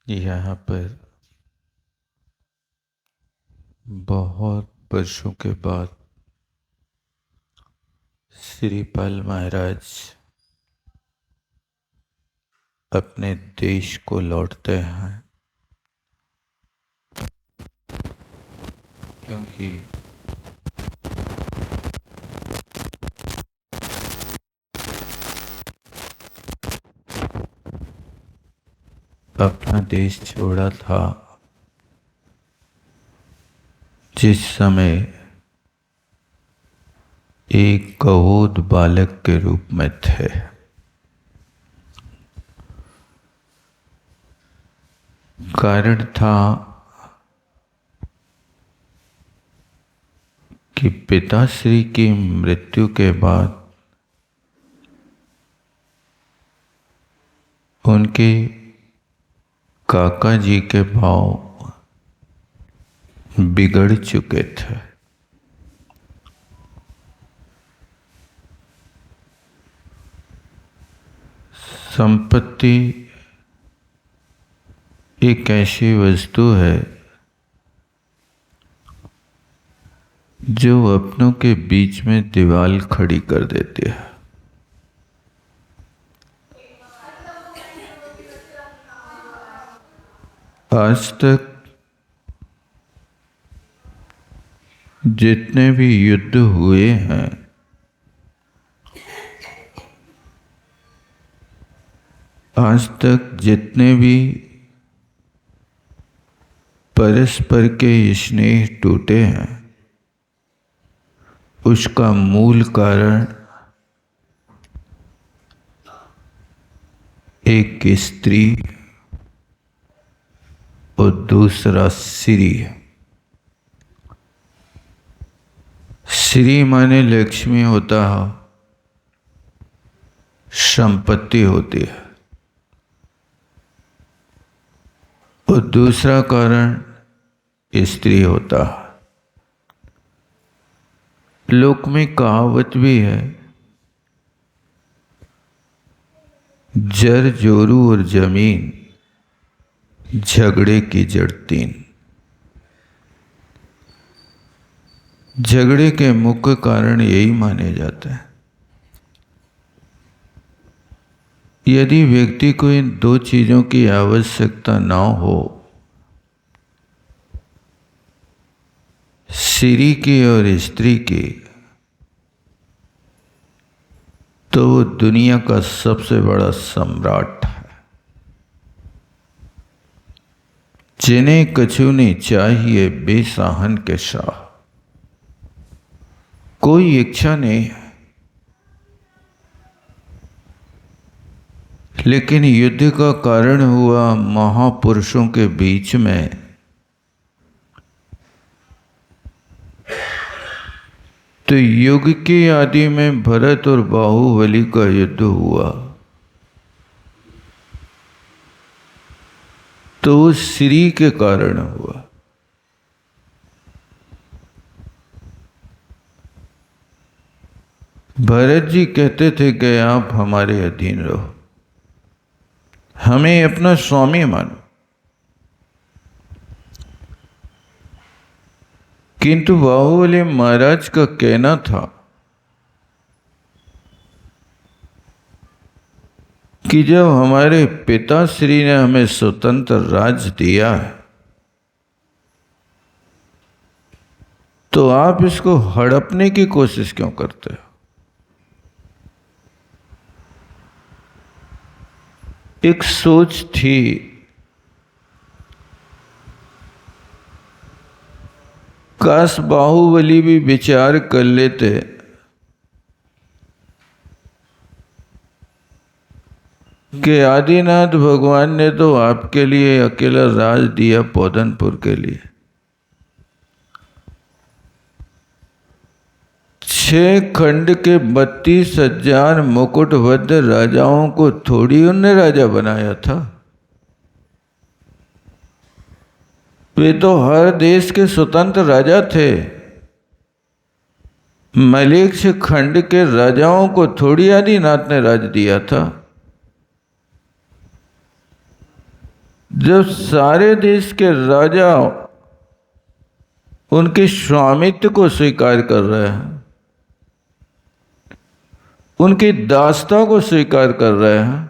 यहाँ पर बहुत वर्षों के बाद श्रीपाल महाराज अपने देश को लौटते हैं, क्योंकि अपना देश छोड़ा था जिस समय एक कवोध बालक के रूप में थे। कारण था कि पिताश्री की मृत्यु के बाद उनके काका जी के भाव बिगड़ चुके थे। संपत्ति एक ऐसी वस्तु है जो अपनों के बीच में दीवार खड़ी कर देती है। आज तक जितने भी युद्ध हुए हैं, आज तक जितने भी परस्पर के स्नेह टूटे हैं, उसका मूल कारण एक स्त्री और दूसरा श्री है। श्री माने लक्ष्मी होता है, संपत्ति होती है, और दूसरा कारण स्त्री होता है। लोक में कहावत भी है, जर जोरू और जमीन झगड़े की जड़ तीन। झगड़े के मुख्य कारण यही माने जाते हैं। यदि व्यक्ति को इन दो चीजों की आवश्यकता ना हो, श्री की और स्त्री की, तो वो दुनिया का सबसे बड़ा सम्राट है। जिन्हें कछु नहीं चाहिए बेसाहन के शाह। कोई इच्छा नहीं है, लेकिन युद्ध का कारण हुआ महापुरुषों के बीच में। तो युग के आदि में भरत और बाहुबली का युद्ध हुआ, तो वो श्री के कारण हुआ। भरत जी कहते थे कि आप हमारे अधीन रहो, हमें अपना स्वामी मानो। किंतु बाहुबली महाराज का कहना था कि जब हमारे पिताश्री ने हमें स्वतंत्र राज दिया है, तो आप इसको हड़पने की कोशिश क्यों करते हो? एक सोच थी, काश बाहुबली भी विचार कर लेते कि आदिनाथ भगवान ने तो आपके लिए अकेला राज दिया पौधनपुर के लिए, 6 खंड के 32,000 मुकुटबद्ध राजाओं को थोड़ी उनने राजा बनाया था। वे तो हर देश के स्वतंत्र राजा थे। मलेच्छ खंड के राजाओं को थोड़ी आदिनाथ ने राज दिया था। जब सारे देश के राजा उनके स्वामित्व को स्वीकार कर रहे हैं, उनकी दासता को स्वीकार कर रहे हैं,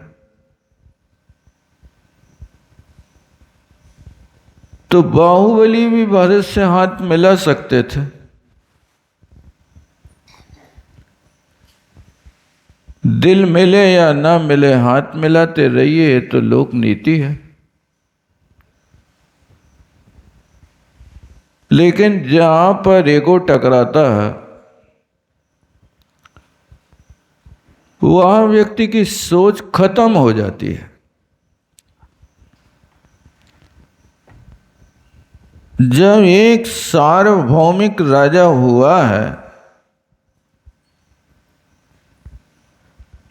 तो बाहुबली भी भारत से हाथ मिला सकते थे। दिल मिले या ना मिले, हाथ मिलाते रहिए, ये तो लोक नीति है। लेकिन जहां पर ईगो टकराता है, वहां व्यक्ति की सोच खत्म हो जाती है। जब एक सार्वभौमिक राजा हुआ है,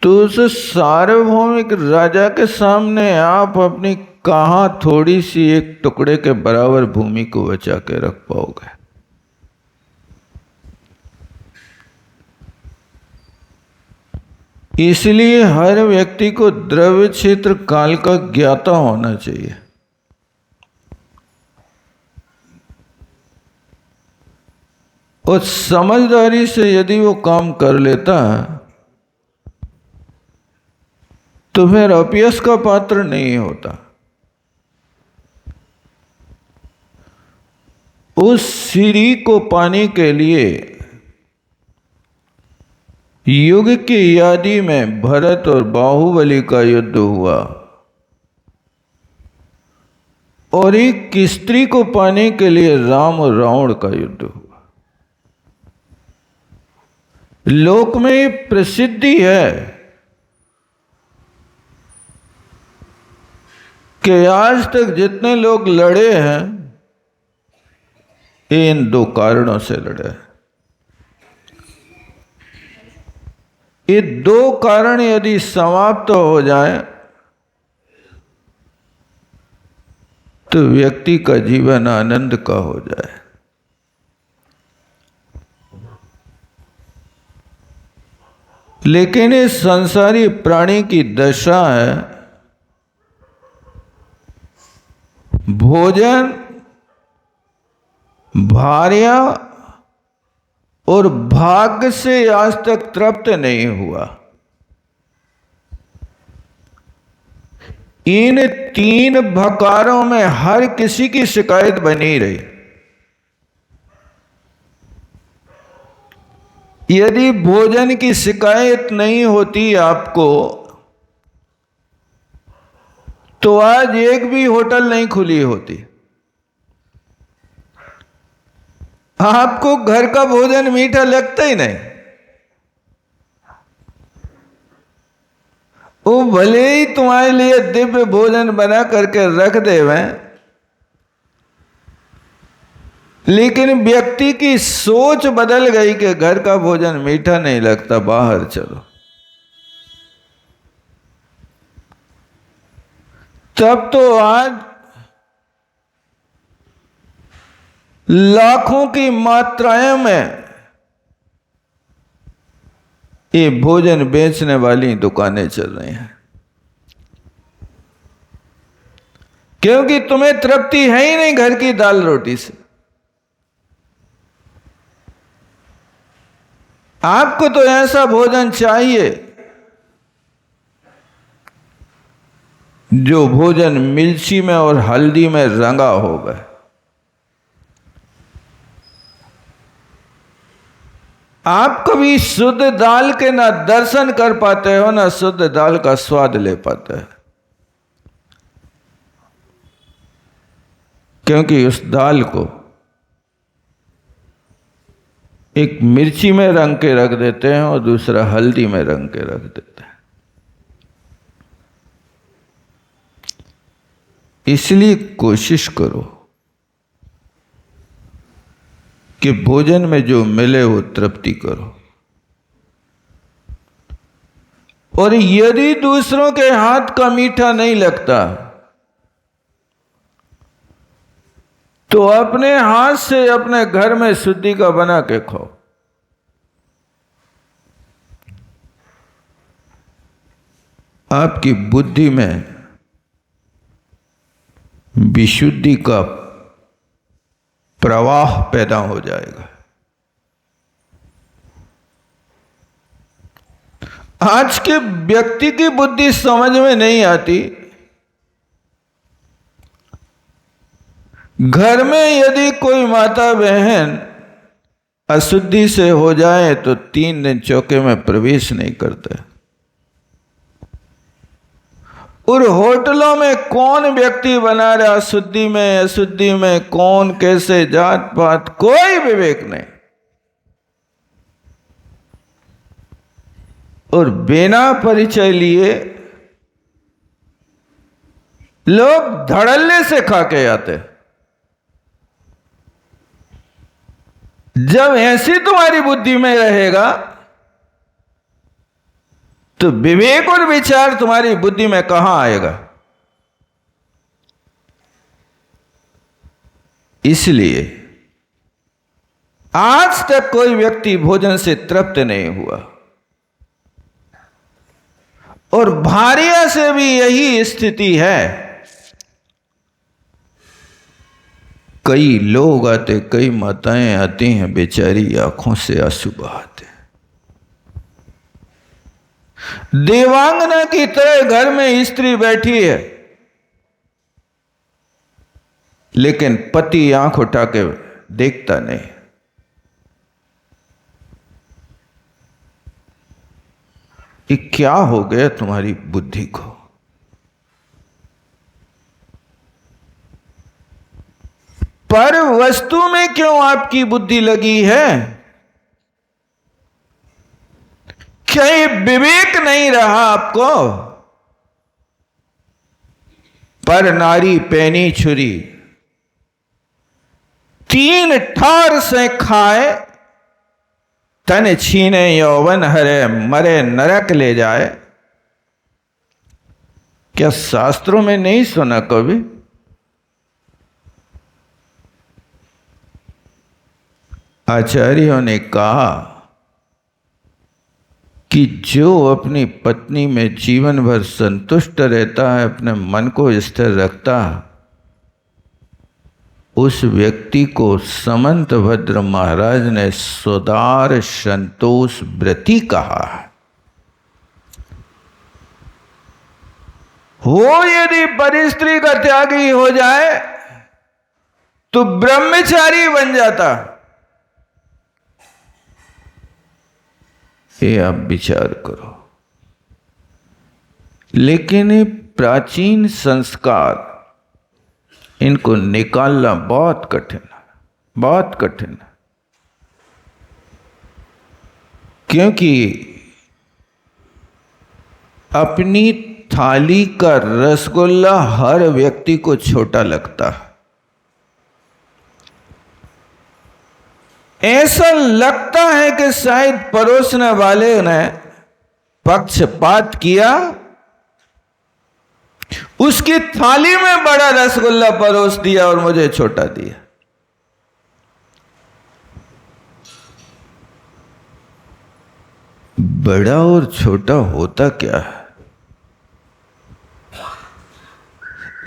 तो उस सार्वभौमिक राजा के सामने आप अपनी कहां थोड़ी सी एक टुकड़े के बराबर भूमि को बचा के रख पाओगे। इसलिए हर व्यक्ति को द्रव्य क्षेत्र काल का ज्ञाता होना चाहिए। और समझदारी से यदि वो काम कर लेता है, तो फिर अपयश का पात्र नहीं होता। उस सीढ़ी को पाने के लिए युग की यादी में भरत और बाहुबली का युद्ध हुआ, और एक स्त्री को पाने के लिए राम और रावण का युद्ध हुआ। लोक में ये प्रसिद्धि है कि आज तक जितने लोग लड़े हैं, इन दो कारणों से लड़े हैं। ये दो कारण यदि समाप्त हो जाए, तो व्यक्ति का जीवन आनंद का हो जाए। लेकिन इस संसारी प्राणी की दशा है, भोजन, भार्या और भाग्य से आज तक तृप्त नहीं हुआ। इन तीन भकारों में हर किसी की शिकायत बनी रही। यदि भोजन की शिकायत नहीं होती आपको, तो आज एक भी होटल नहीं खुली होती। आपको घर का भोजन मीठा लगता ही नहीं। वो भले ही तुम्हारे लिए दिव्य भोजन बना करके रख देवे, लेकिन व्यक्ति की सोच बदल गई कि घर का भोजन मीठा नहीं लगता, बाहर चलो। तब तो आज लाखों की मात्राएं में ये भोजन बेचने वाली दुकानें चल रही हैं, क्योंकि तुम्हें तृप्ति है ही नहीं घर की दाल रोटी से। आपको तो ऐसा भोजन चाहिए जो भोजन मिर्ची में और हल्दी में रंगा हो गए। आप कभी शुद्ध दाल के ना दर्शन कर पाते हो, ना शुद्ध दाल का स्वाद ले पाते हैं, क्योंकि उस दाल को एक मिर्ची में रंग के रख देते हैं और दूसरा हल्दी में रंग के रख देते हैं। इसलिए कोशिश करो कि भोजन में जो मिले वो तृप्ति करो। और यदि दूसरों के हाथ का मीठा नहीं लगता, तो अपने हाथ से अपने घर में शुद्धि का बना के खाओ। आपकी बुद्धि में विशुद्धि का प्रवाह पैदा हो जाएगा। आज के व्यक्ति की बुद्धि समझ में नहीं आती। घर में यदि कोई माता बहन अशुद्धि से हो जाए तो 3 दिन चौके में प्रवेश नहीं करते। और होटलों में कौन व्यक्ति बना रहा, शुद्धि में अशुद्धि में, कौन कैसे, जात पात, कोई विवेक नहीं। और बिना परिचय लिए लोग धड़ल्ले से खा के आते। जब ऐसी तुम्हारी बुद्धि में रहेगा तो विवेक और विचार तुम्हारी बुद्धि में कहां आएगा। इसलिए आज तक कोई व्यक्ति भोजन से तृप्त नहीं हुआ, और भार्या से भी यही स्थिति है। कई लोग आते, कई माताएं आती हैं, बेचारी आंखों से आंसू बहाते। देवांगना की तरह घर में स्त्री बैठी है, लेकिन पति आंख उठा के देखता नहीं। ये क्या हो गया तुम्हारी बुद्धि को? पर वस्तु में क्यों आपकी बुद्धि लगी है? क्या ये विवेक नहीं रहा आपको? पर नारी पैनी छुरी, 3 ठार से खाए, तन छीने यौवन हरे, मरे नरक ले जाए। क्या शास्त्रों में नहीं सुना कभी? आचार्यों ने कहा कि जो अपनी पत्नी में जीवन भर संतुष्ट रहता है, अपने मन को स्थिर रखता है, उस व्यक्ति को समंतभद्र महाराज ने सुदार संतोष व्रती कहा है। वो यदि परिस्त्री का त्यागी हो जाए तो ब्रह्मचारी बन जाता। ये आप विचार करो। लेकिन ये प्राचीन संस्कार, इनको निकालना बहुत कठिन है, बहुत कठिन है। क्योंकि अपनी थाली का रसगुल्ला हर व्यक्ति को छोटा लगता है। ऐसा लगता है कि शायद परोसने वाले ने पक्षपात किया, उसकी थाली में बड़ा रसगुल्ला परोस दिया और मुझे छोटा दिया। बड़ा और छोटा होता क्या है?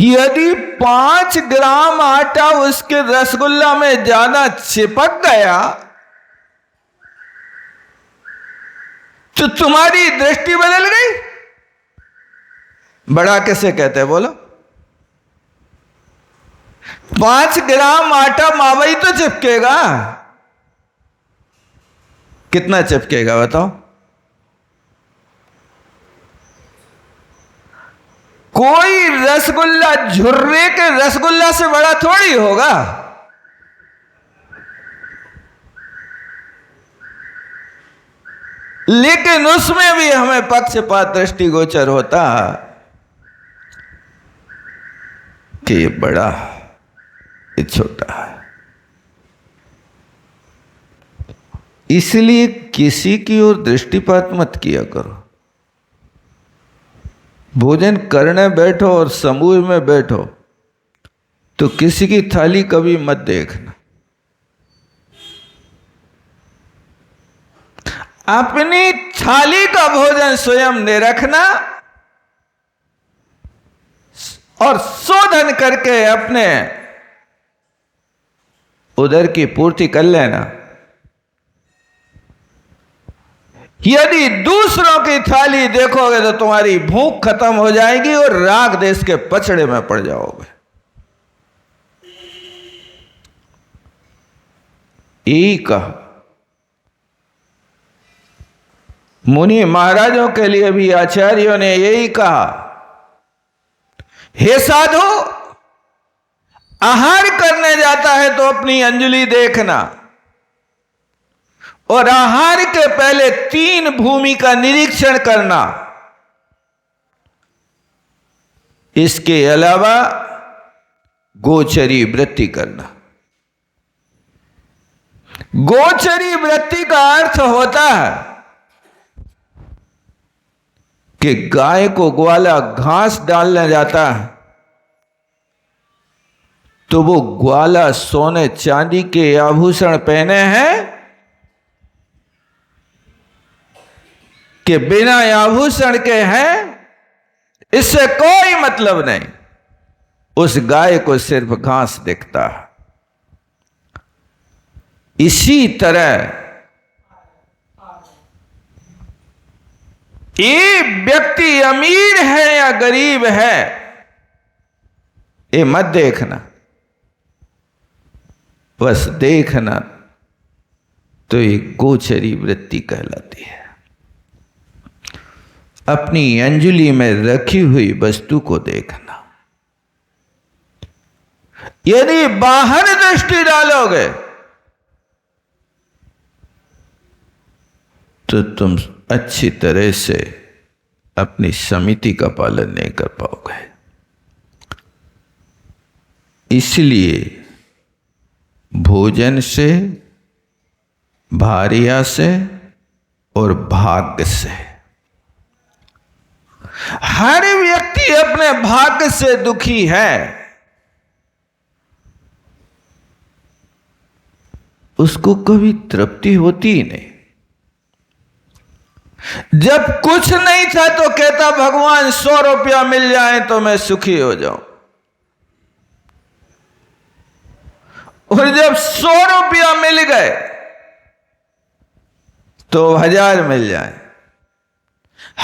यदि 5 ग्राम आटा उसके रसगुल्ला में ज्यादा चिपक गया तो तुम्हारी दृष्टि बदल गई। बड़ा कैसे कहते हैं बोलो? 5 ग्राम आटा मावई तो चिपकेगा। कितना चिपकेगा बताओ? कोई रसगुल्ला झुर्रे के रसगुल्ला से बड़ा थोड़ी होगा। लेकिन उसमें भी हमें पक्षपात दृष्टिगोचर होता कि ये बड़ा, ये छोटा है। इसलिए किसी की ओर दृष्टिपात मत किया करो। भोजन करने बैठो और समूह में बैठो तो किसी की थाली कभी मत देखना। अपनी थाली का भोजन स्वयं ने रखना और शोधन सेवन करके अपने उदर की पूर्ति कर लेना। यदि दूसरों की थाली देखोगे तो तुम्हारी भूख खत्म हो जाएगी और राग देश के पचड़े में पड़ जाओगे। यही कहा मुनि महाराजों के लिए भी आचार्यों ने यही कहा, हे साधु, आहार करने जाता है तो अपनी अंजलि देखना और आहार के पहले 3 भूमि का निरीक्षण करना। इसके अलावा गोचरी वृत्ति करना। गोचरी वृत्ति का अर्थ होता है कि गाय को ग्वाला घास डालने जाता है तो वो ग्वाला सोने चांदी के आभूषण पहने हैं कि बिना आभूषण के हैं, इससे कोई मतलब नहीं। उस गाय को सिर्फ घास दिखता है। इसी तरह ये व्यक्ति अमीर है या गरीब है, ये मत देखना, बस देखना तो ये गोचरी वृत्ति कहलाती है। अपनी अंजलि में रखी हुई वस्तु को देखना। यदि बाहर दृष्टि डालोगे तो तुम अच्छी तरह से अपनी समिति का पालन नहीं कर पाओगे। इसलिए भोजन से, भार्या से और भाग्य से, हर व्यक्ति अपने भाग्य से दुखी है। उसको कभी तृप्ति होती ही नहीं। जब कुछ नहीं था तो कहता भगवान 100 रुपया मिल जाए तो मैं सुखी हो जाऊं, और जब 100 रुपया मिल गए तो 1000 मिल जाए,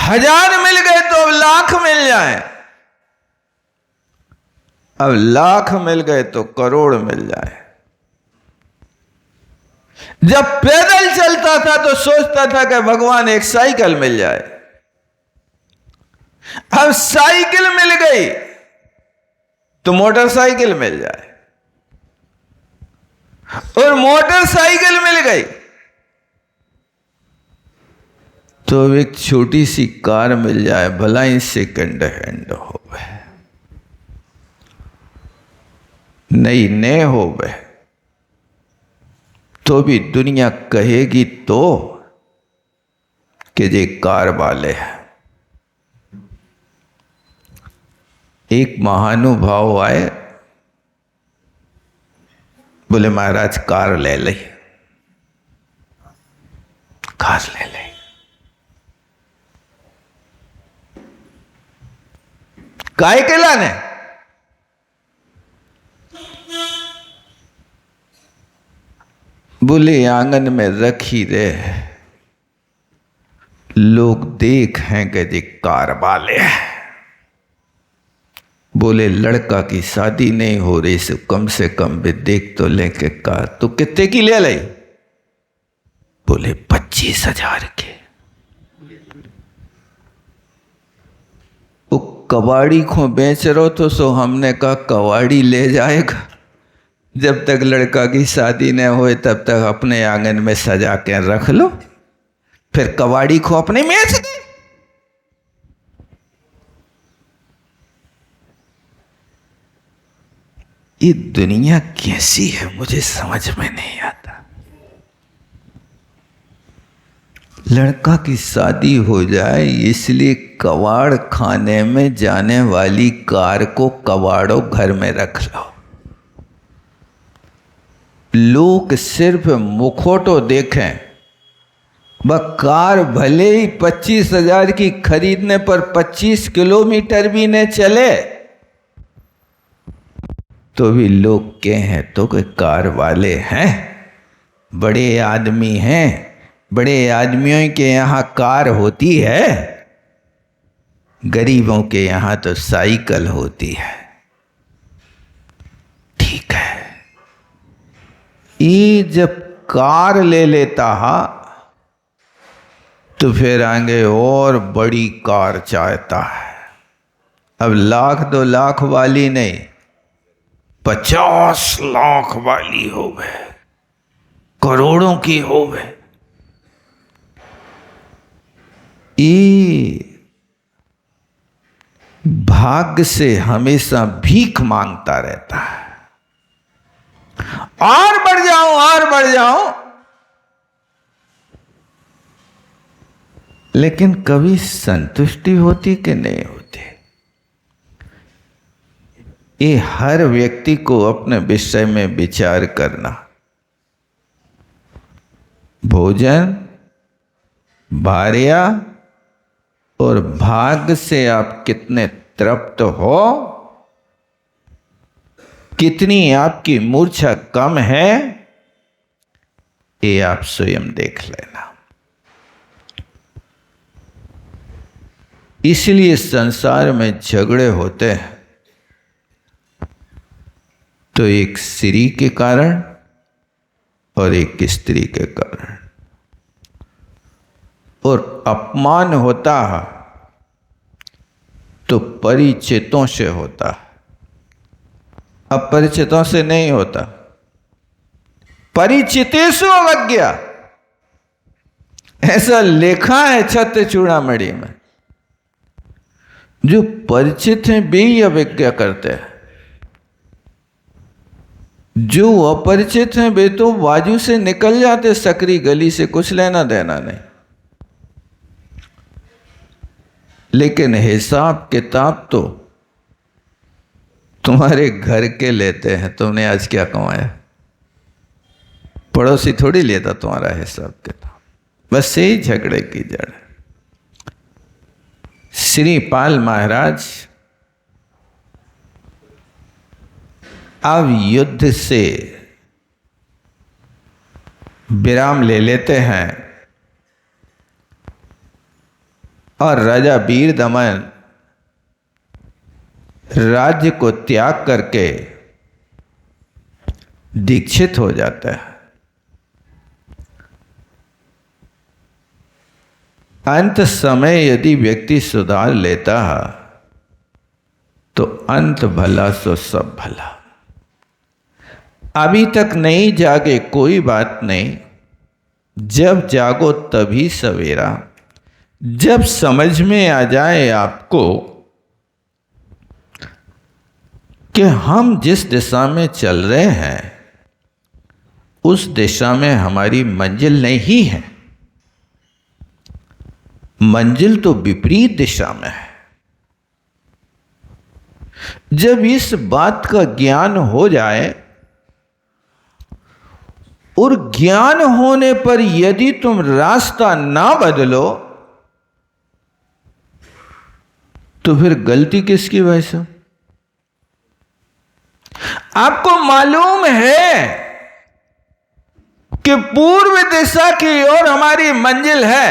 1000 मिल गए तो अब लाख मिल जाए, अब लाख मिल गए तो करोड़ मिल जाए। जब पैदल चलता था तो सोचता था कि भगवान एक साइकिल मिल जाए, अब साइकिल मिल गई तो मोटरसाइकिल मिल जाए, और मोटरसाइकिल मिल गई तो अब एक छोटी सी कार मिल जाए, भला ही सेकंड हैंड हो गए, नई नए हो गए, तो भी दुनिया कहेगी तो कि ये कार वाले हैं। एक महानुभाव आए, बोले महाराज कार ले ले, कार ले ले। काय के लाने? बोले आंगन में रखी रहे, लोग देखेंगे जी कार वाले। बोले लड़का की शादी नहीं हो रही, सो कम से कम भी देख तो लेके कार। तो कितने की ले ली? बोले 25,000 के। वो कबाड़ी को बेच रहो तो सो हमने कहा कबाड़ी ले जाएगा, जब तक लड़का की शादी न होए तब तक अपने आंगन में सजा के रख लो, फिर कबाड़ी को अपने बेच दे। ये दुनिया कैसी है मुझे समझ में नहीं आता। लड़का की शादी हो जाए इसलिए कबाड़ खाने में जाने वाली कार को कबाड़ो घर में रख लो। लोग सिर्फ मुखौटो देखें, वह कार भले ही 25,000 की खरीदने पर 25 किलोमीटर भी न चले, तो भी लोग के हैं तो कोई कार वाले हैं, बड़े आदमी हैं, बड़े आदमियों के यहाँ कार होती है, गरीबों के यहाँ तो साइकिल होती है। ठीक है, ये जब कार ले लेता है तो फिर आगे और बड़ी कार चाहता है। अब 1,00,000 2,00,000 वाली नहीं, 50 लाख वाली होवे, करोड़ों की होवे। ये भाग्य से हमेशा भीख मांगता रहता है, और बढ़ जाऊं और बढ़ जाऊं, लेकिन कभी संतुष्टि होती कि नहीं होती। ये हर व्यक्ति को अपने विषय में विचार करना। भोजन, भार्या और भाग्य से आप कितने तृप्त हो, कितनी आपकी मूर्छा कम है, ये आप स्वयं देख लेना। इसलिए संसार में झगड़े होते हैं तो एक स्त्री के कारण और एक स्त्री के कारण, और अपमान होता है तो परिचितों से होता है, अपरिचितों से नहीं होता। परिचितेषु अवज्ञा, ऐसा लिखा है छत्र चूड़ामणि में। जो परिचित हैं वे ही अवज्ञा करते हैं, जो अपरिचित हैं वे तो बाजू से निकल जाते, सकरी गली से, कुछ लेना देना नहीं। लेकिन हिसाब किताब तो तुम्हारे घर के लेते हैं। तुमने आज क्या कमाया, पड़ोसी थोड़ी लेता तुम्हारा हिसाब किताब। बस यही झगड़े की जड़ है। श्री पाल महाराज अब युद्ध से विराम ले लेते हैं और राजा वीर दमन राज्य को त्याग करके दीक्षित हो जाता है। अंत समय यदि व्यक्ति सुधार लेता है तो अंत भला सो सब भला। अभी तक नहीं जागे कोई बात नहीं, जब जागो तभी सवेरा। जब समझ में आ जाए आपको कि हम जिस दिशा में चल रहे हैं उस दिशा में हमारी मंजिल नहीं है, मंजिल तो विपरीत दिशा में है। जब इस बात का ज्ञान हो जाए, और ज्ञान होने पर यदि तुम रास्ता ना बदलो तो फिर गलती किसकी वजह से? आपको मालूम है कि पूर्व दिशा की ओर हमारी मंजिल है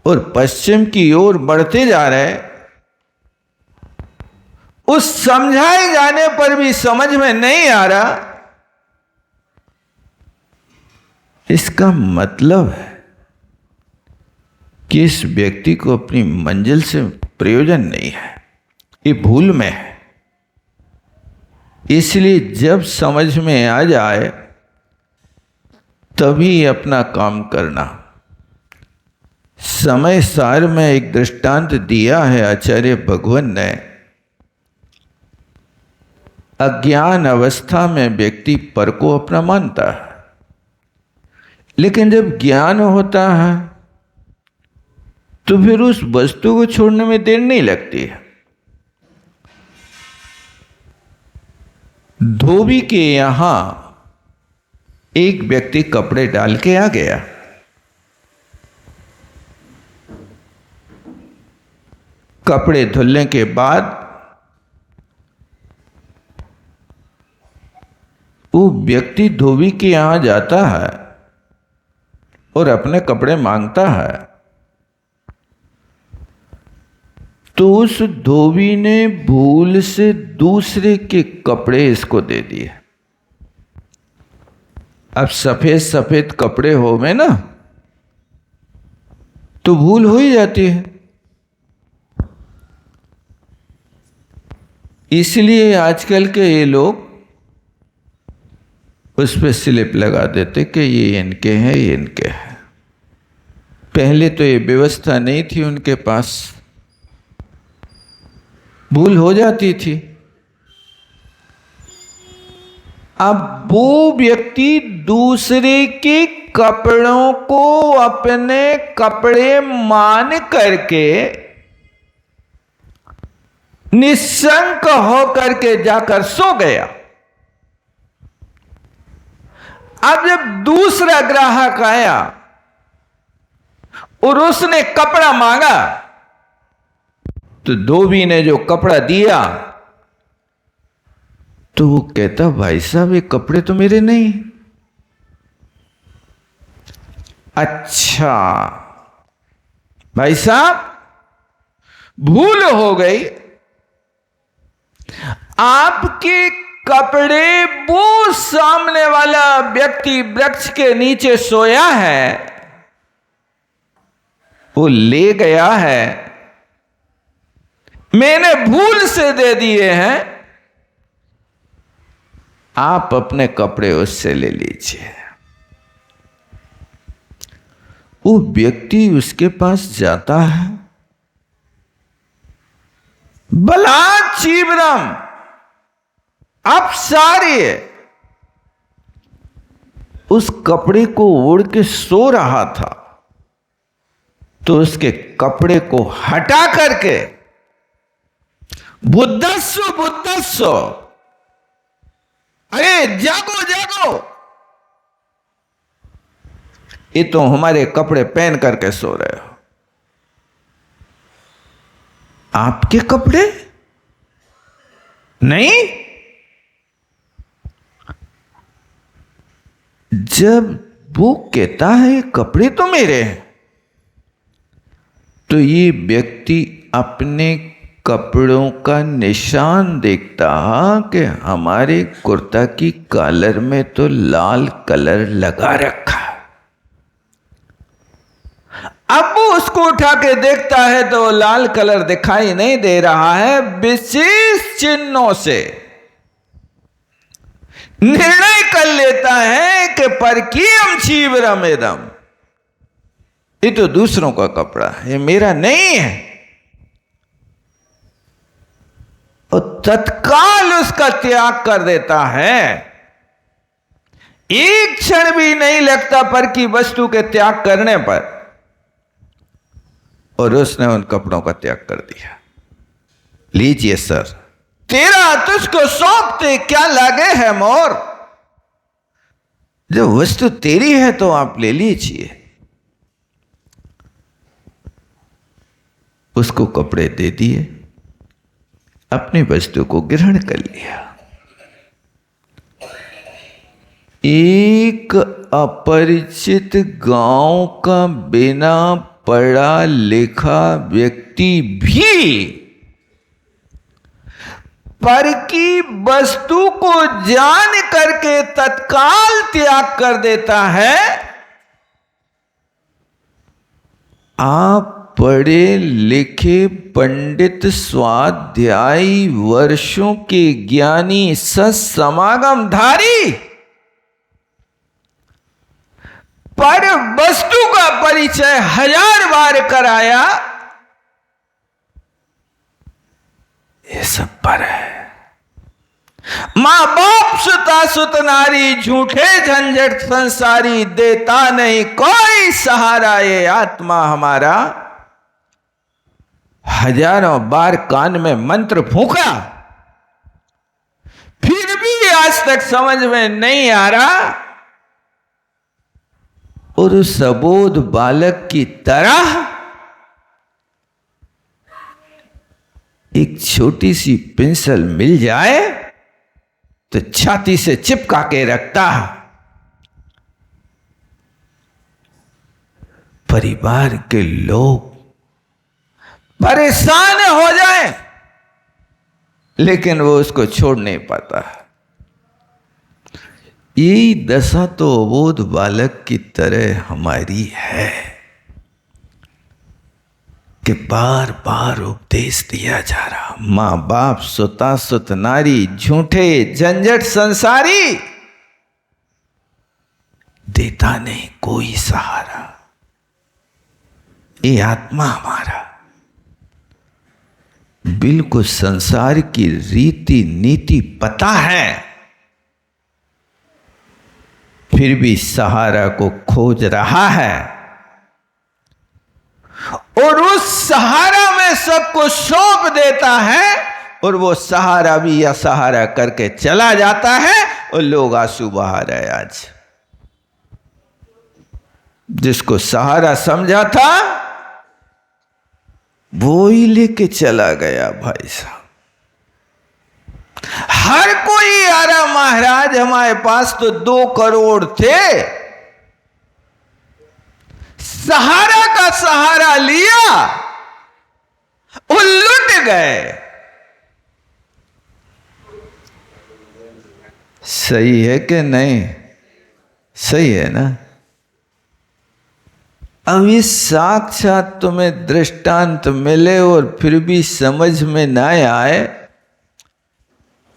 और पश्चिम की ओर बढ़ते जा रहे, उस समझाए जाने पर भी समझ में नहीं आ रहा। इसका मतलब है कि इस व्यक्ति को अपनी मंजिल से प्रयोजन नहीं है, ये भूल में है। इसलिए जब समझ में आ जाए तभी अपना काम करना। समय सार में एक दृष्टांत दिया है आचार्य भगवान ने। अज्ञान अवस्था में व्यक्ति पर को अपना मानता है, लेकिन जब ज्ञान होता है तो फिर उस वस्तु को छोड़ने में देर नहीं लगती है। धोबी के यहां एक व्यक्ति कपड़े डाल के आ गया। कपड़े धुलने के बाद वो व्यक्ति धोबी के यहां जाता है और अपने कपड़े मांगता है, तो उस धोबी ने भूल से दूसरे के कपड़े इसको दे दिए। अब सफेद सफेद कपड़े हो में ना, तो भूल हो ही जाती है। इसलिए आजकल के ये लोग उस पर स्लिप लगा देते कि ये इनके हैं, ये इनके हैं। पहले तो ये व्यवस्था नहीं थी उनके पास, भूल हो जाती थी। अब वो व्यक्ति दूसरे के कपड़ों को अपने कपड़े मान करके निशंक होकर के जाकर सो गया। अब जब दूसरा ग्राहक आया और उसने कपड़ा मांगा, तो धोबी ने जो कपड़ा दिया, तो वो कहता, भाई साहब ये कपड़े तो मेरे नहीं। अच्छा भाई साहब, भूल हो गई, आपके कपड़े वो सामने वाला व्यक्ति वृक्ष के नीचे सोया है, वो ले गया है, मैंने भूल से दे दिए हैं, आप अपने कपड़े उससे ले लीजिए। वो व्यक्ति उसके पास जाता है, भला चीवरम अपसारी उस कपड़े को ओढ़ के सो रहा था, तो उसके कपड़े को हटा करके बुद्धस्व बुद्धस्व, अरे जागो जागो, ये तो हमारे कपड़े पहन करके सो रहे हो। आपके कपड़े नहीं? जब वो कहता है कपड़े तो मेरे हैं, तो ये व्यक्ति अपने कपड़ों का निशान देखता कि हमारे कुर्ता की कॉलर में तो लाल कलर लगा रखा है। अब वो उसको उठा के देखता है तो लाल कलर दिखाई नहीं दे रहा है। विशेष चिन्हों से निर्णय कर लेता है कि परकीयम चीवरम एदम, ये तो दूसरों का कपड़ा है, ये मेरा नहीं है। और तत्काल उसका त्याग कर देता है। एक क्षण भी नहीं लगता पर की वस्तु के त्याग करने पर, और उसने उन कपड़ों का त्याग कर दिया। लीजिए सर, तेरा तुझको सौंपते क्या लागे है मोर, जो वस्तु तेरी है तो आप ले लीजिए। उसको कपड़े दे दिए, अपनी वस्तु को ग्रहण कर लिया। एक अपरिचित गांव का बिना पढ़ा लिखा व्यक्ति भी पर की वस्तु को जान करके तत्काल त्याग कर देता है। आप पढ़े लिखे पंडित स्वाध्यायी वर्षों के ज्ञानी सत्समागम धारी पर वस्तु का परिचय 1000 बार कराया, ये सब पर है। मां बाप सुता सुत नारी, झूठे झंझट संसारी, देता नहीं कोई सहारा ये आत्मा हमारा। 1000 बार कान में मंत्र फूंका, फिर भी आज तक समझ में नहीं आ रहा। और उस अबोध बालक की तरह एक छोटी सी पेंसिल मिल जाए तो तो छाती से चिपका के रखता। परिवार के लोग परेशान हो जाएं, लेकिन वो उसको छोड़ नहीं पाता। यही दशा तो अबोध बालक की तरह हमारी है कि बार बार उपदेश दिया जा रहा, माँ बाप सुता सुत नारी, झूठे झंझट संसारी, देता नहीं कोई सहारा। ये आत्मा हमारा बिल्कुल संसार की रीति नीति पता है, फिर भी सहारा को खोज रहा है और उस सहारा में सबको सौंप देता है, और वो सहारा भी असहारा करके चला जाता है और लोग आंसू बहा रहे। आज जिसको सहारा समझा था वो ही लेके चला गया भाई साहब। हर कोई आ रहा, महाराज हमारे पास तो 2 करोड़ थे, सहारा का सहारा लिया, वो लुट गए। सही है कि नहीं? सही है ना? अब इस साक्षात तुम्हें दृष्टांत मिले और फिर भी समझ में ना आए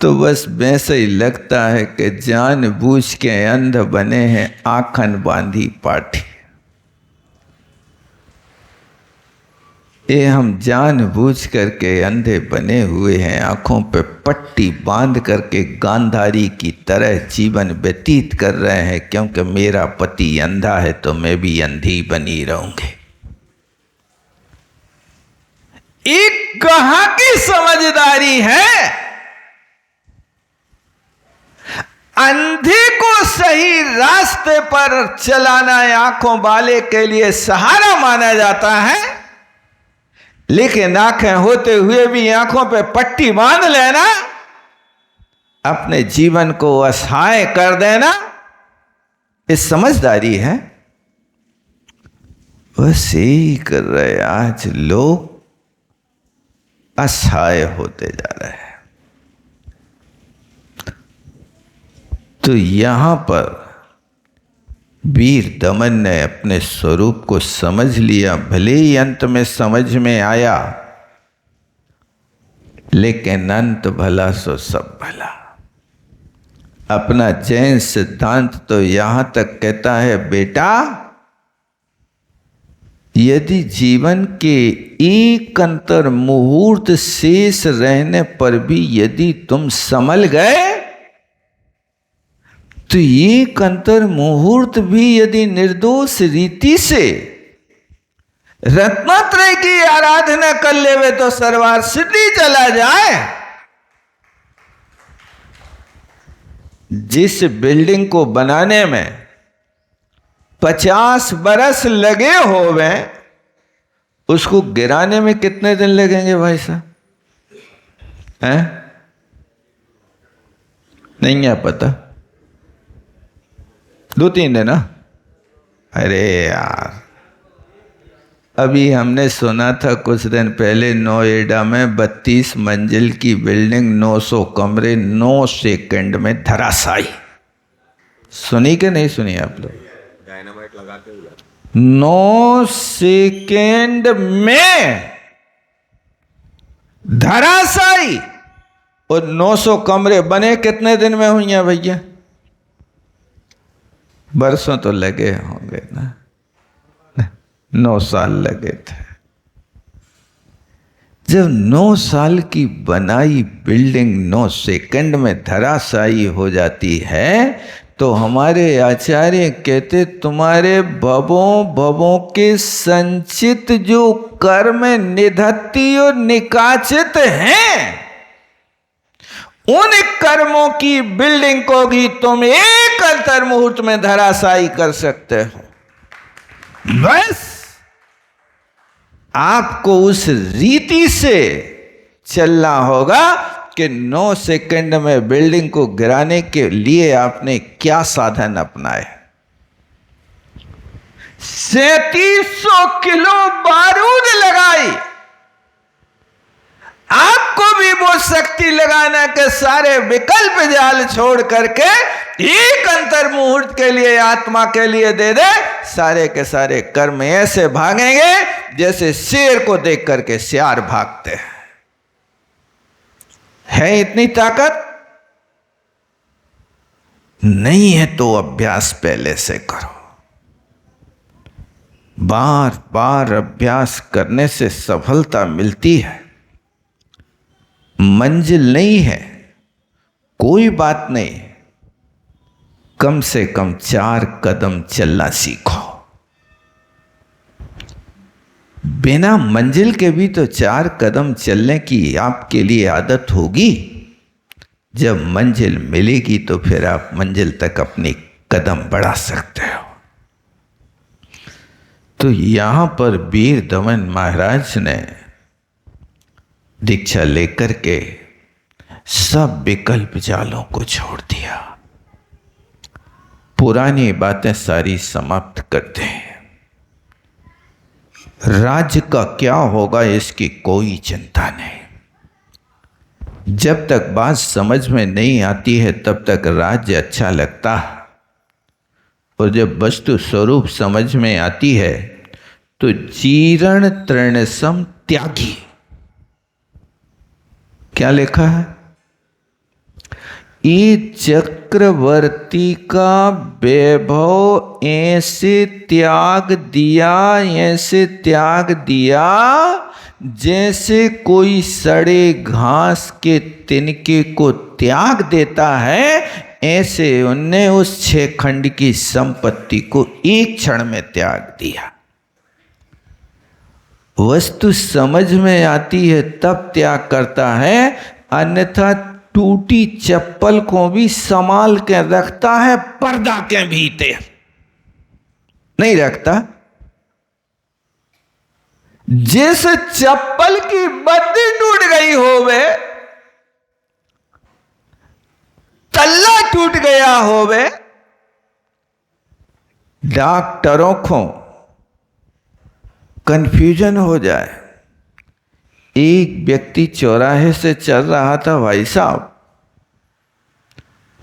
तो बस वैसे ही लगता है कि जानबूझ के अंध बने हैं, आंखन बांधी पाठी। ये हम जानबूझ करके अंधे बने हुए हैं, आंखों पे पट्टी बांध करके गांधारी की तरह जीवन व्यतीत कर रहे हैं, क्योंकि मेरा पति अंधा है तो मैं भी अंधी बनी रहूंगी। एक कहां की समझदारी है? अंधे को सही रास्ते पर चलाना आंखों वाले के लिए सहारा माना जाता है, लेकिन आंखें होते हुए भी आंखों पे पट्टी बांध लेना, अपने जीवन को असहाय कर देना, ये समझदारी है? बस यही कर रहे आज लोग, असहाय होते जा रहे हैं। तो यहां पर वीर दमन ने अपने स्वरूप को समझ लिया, भले ही अंत में समझ में आया, लेकिन अंत भला सो सब भला। अपना जैन सिद्धांत तो यहां तक कहता है, बेटा यदि जीवन के एक अंतर मुहूर्त शेष रहने पर भी यदि तुम संभल गए, तो एक अंतर मुहूर्त भी यदि निर्दोष रीति से रत्नत्रय की आराधना कर लेवे तो सर्वार सिद्धि चला जाए। जिस बिल्डिंग को बनाने में 50 बरस लगे होवे, उसको गिराने में कितने दिन लगेंगे भाई साहब? हैं? नहीं है पता? 2-3 दिन ना? अरे यार, अभी हमने सुना था कुछ दिन पहले नोएडा में 32 मंजिल की बिल्डिंग 900 कमरे 9 सेकंड में धराशायी। सुनी कि नहीं सुनी आप लोग? डायनामाइट लगा के 9 सेकंड में धराशायी, और 900 कमरे बने कितने दिन में हुई हैं भैया? बरसों तो लगे होंगे ना, 9 साल लगे थे। जब 9 साल की बनाई बिल्डिंग 9 सेकंड में धराशायी हो जाती है, तो हमारे आचार्य कहते तुम्हारे भवों के संचित जो कर्म निधत्ती और निकाचित हैं, उन कर्मों की बिल्डिंग को भी तुम एक अंतर मुहूर्त में धराशायी कर सकते हो। बस आपको उस रीति से चलना होगा कि 9 सेकंड में बिल्डिंग को गिराने के लिए आपने क्या साधन अपनाए? 3700 किलो बारूद लगाई। आपको भी वो शक्ति लगाना कि सारे विकल्प जाल छोड़ करके एक अंतर मुहूर्त के लिए आत्मा के लिए दे दे। सारे के सारे कर्म ऐसे भागेंगे जैसे शेर को देख करके सियार भागते हैं। है इतनी ताकत? नहीं है तो अभ्यास पहले से करो। बार बार अभ्यास करने से सफलता मिलती है। मंजिल नहीं है, कोई बात नहीं, कम से कम 4 कदम चलना सीखो। बिना मंजिल के भी तो 4 कदम चलने की आपके लिए आदत होगी। जब मंजिल मिलेगी तो फिर आप मंजिल तक अपनी कदम बढ़ा सकते हो। तो यहां पर वीर दमन महाराज ने दीक्षा लेकर के सब विकल्प जालों को छोड़ दिया। पुरानी बातें सारी समाप्त कर दें। राज्य का क्या होगा इसकी कोई चिंता नहीं। जब तक बात समझ में नहीं आती है तब तक राज्य अच्छा लगता है, और जब वस्तु स्वरूप समझ में आती है तो जीर्ण तृणसम त्यागी। क्या लिखा है? ये चक्रवर्ती का वैभव ऐसे त्याग दिया, ऐसे त्याग दिया जैसे कोई सड़े घास के तिनके को त्याग देता है। ऐसे उनने उस 6 खंड की संपत्ति को एक क्षण में त्याग दिया। वस्तु समझ में आती है तब त्याग करता है, अन्यथा टूटी चप्पल को भी संभाल के रखता है, पर्दा के भीतर नहीं रखता। जैसे चप्पल की बत्ती टूट गई होवे, तल्ला टूट गया होवे, डॉक्टरों को कंफ्यूजन हो जाए। एक व्यक्ति चौराहे से चल रहा था, भाई साहब,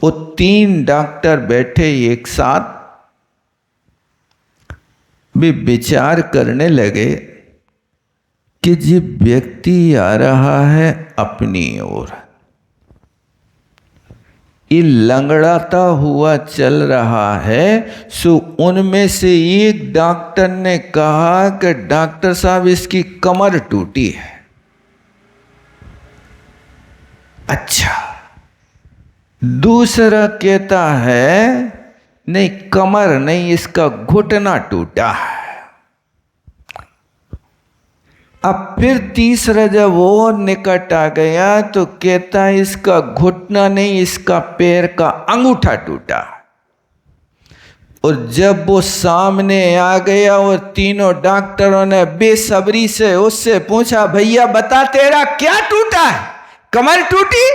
वो 3 डॉक्टर बैठे एक साथ, भी विचार करने लगे कि जी व्यक्ति आ रहा है अपनी ओर, ये लंगड़ाता हुआ चल रहा है। सो उनमें से एक डॉक्टर ने कहा कि डॉक्टर साहब इसकी कमर टूटी है। अच्छा। दूसरा कहता है नहीं कमर नहीं, इसका घुटना टूटा है। अब फिर तीसरा जब वो निकट आ गया तो कहता है इसका घुटना नहीं, इसका पैर का अंगूठा टूटा। और जब वो सामने आ गया और तीनों डॉक्टरों ने बेसब्री से उससे पूछा, भैया बता तेरा क्या टूटा है? कमर टूटी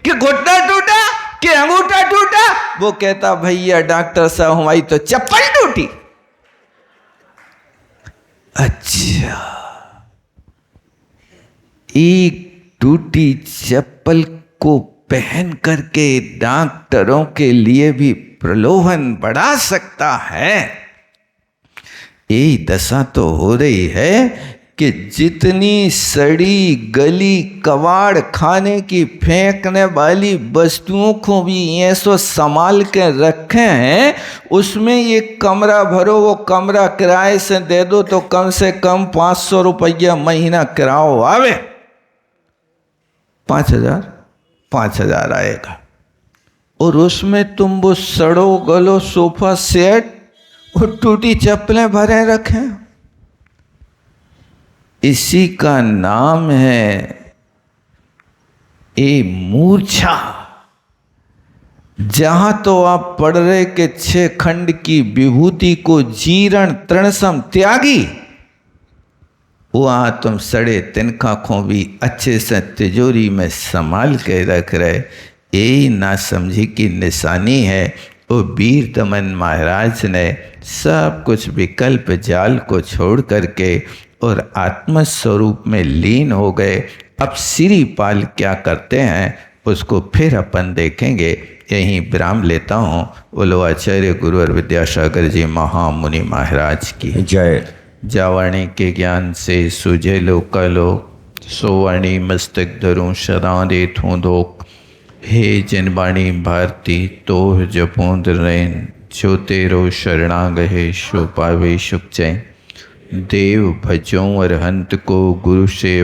कि घुटना टूटा कि अंगूठा टूटा? वो कहता भैया डॉक्टर साहब हमारी तो चप्पल टूटी। अच्छा, एक टूटी चप्पल को पहन करके डॉक्टरों के लिए भी प्रलोभन बढ़ा सकता है। यही दशा तो हो रही है कि जितनी सड़ी गली कबाड़ खाने की फेंकने वाली वस्तुओं को भी ऐसो संभाल के रखे हैं, उसमें ये कमरा भरो, वो कमरा किराए से दे दो तो कम से कम 500 रुपया महीना किराओ आवे। 5,000 आएगा। और उसमें तुम वो सड़ो गलो सोफा सेट और टूटी चप्पलें भरे रखें। इसी का नाम है ए मूर्छा। जहां तो आप पढ़ रहे कि 6 खंड की विभूति को जीर्ण तृणसम त्यागी, वहाँ तुम सड़े तिनका को भी अच्छे से तिजोरी में संभाल के रख रहे, यही ना समझी की निशानी है। वो वीर दमन महाराज ने सब कुछ विकल्प जाल को छोड़ करके और आत्मस्वरूप में लीन हो गए। अब श्रीपाल क्या करते हैं उसको फिर अपन देखेंगे। यहीं विराम लेता हूँ। बोलो आचार्य गुरुवर विद्यासागर जी महामुनि महाराज की जय। जावाणी के ज्ञान से सुझे लोकलो, सोवाणी मस्तक धरूं सदा देथूं धोख। हे जिनवाणी भारती तोह जपोंद रैन, जो तेरो शरणागत है सो पावे सुख चैन। देव भजों अरहंत को गुरु से